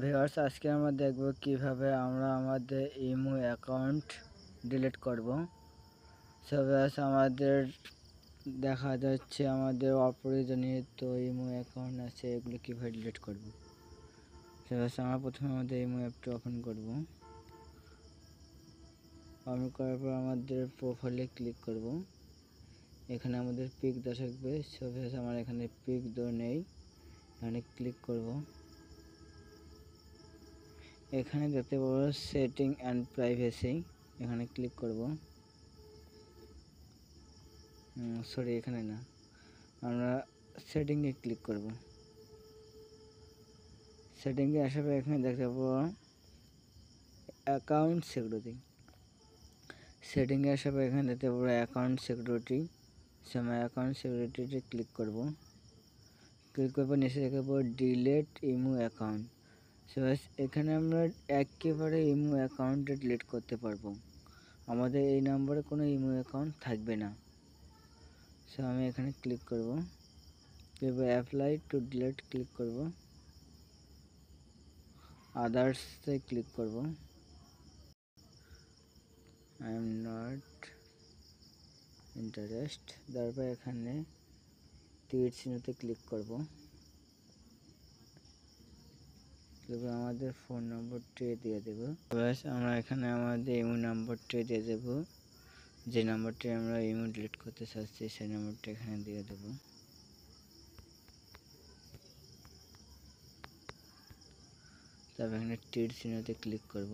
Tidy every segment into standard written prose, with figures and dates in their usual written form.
Viewers, আজকে আমরা দেখব কিভাবে আমরা আমাদের ইমো অ্যাকাউন্ট ডিলিট করব। সো ভিউয়ার্স, আমাদের দেখা যাচ্ছে আমাদের অপ্রয়োজনীয় ইমো অ্যাকাউন্ট আছে, এগুলো কিভাবে ডিলিট করব। সো ভিউয়ার্স, আমরা প্রথমে আমাদের ইমো অ্যাপটা ওপেন করব। ওপেন করার পর আমাদের প্রোফাইলে ক্লিক করব। এখানে আমাদের পিক দেওয়া থাকবে। সো ভিউয়ার্স, আমার এখানে পিক দেওয়া নেই, এখানে ক্লিক করব। এখানে দেখতে পাবো সেটিং অ্যান্ড প্রাইভেসি, এখানে ক্লিক করব। সরি, এখানে না, আমরা সেটিংয়ে ক্লিক করব। সেটিংয়ে আসার পর এখানে দেখতে পাবো অ্যাকাউন্ট সিকিউরিটি। সেটিংয়ে আসার পর এখানে দেখতে পাবো অ্যাকাউন্ট সিকিউরিটি। সময় অ্যাকাউন্ট সিকিউরিটিতে ক্লিক করব। ক্লিক করার পর নিচে দেখতে পাবো ডিলিট ইমো অ্যাকাউন্ট। সো এখানে আমরা একেবারে ইমো অ্যাকাউন্টে ডিলিট করতে পারবো, আমাদের এই নম্বরে কোনো ইমো অ্যাকাউন্ট থাকবে না। সো আমি এখানে ক্লিক করব। এবার অ্যাপ্লাই টু ডিলিট ক্লিক করব। আদার্সে ক্লিক করব। I am not interest. তারপর এখানে তীর চিহ্নতে ক্লিক করব। এবার আমাদের ফোন নম্বরটি দিয়ে দেব। আমরা এখানে আমাদের ইমো নম্বরটি দিয়ে দেব, যে নম্বরটি আমরা ইমো ডিলিট করতে চাচ্ছি সেই নম্বরটি এখানে দিয়ে দেব। তারপর এখানে তীর চিহ্নতে ক্লিক করব।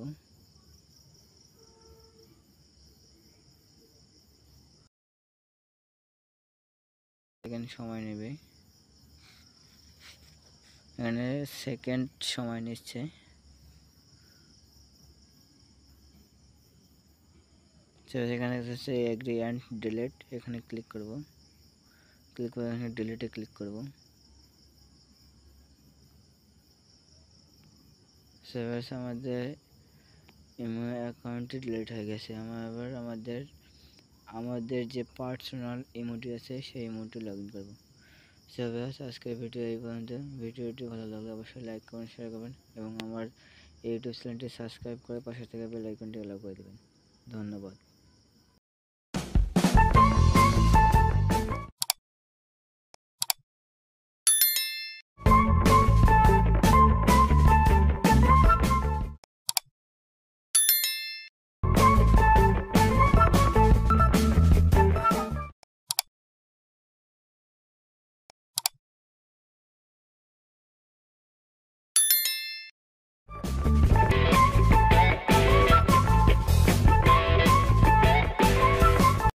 সেকেন্ড সময় নেবে, এখানে সেকেন্ড সময় নিচ্ছে। এখানে হচ্ছে এগ্রি অ্যান্ড ডিলিট, এখানে ক্লিক করব। ক্লিক করে এখানে ডিলিটে ক্লিক করব। সেভাবে আমাদের ইমো অ্যাকাউন্টটি ডিলিট হয়ে গেছে। আমরা এবার আমাদের যে পার্সোনাল ইমোটি আছে সেই ইমোটি লগ ইন করবো। সেভাবে আজকের ভিডিও এই পর্যন্ত। ভিডিওটি ভালো লাগলে অবশ্যই লাইক করবেন, শেয়ার করবেন এবং আমার ইউটিউব চ্যানেলটি সাবস্ক্রাইব করে পাশে থেকে বেল আইকনটি অল করে দেবেন। ধন্যবাদ।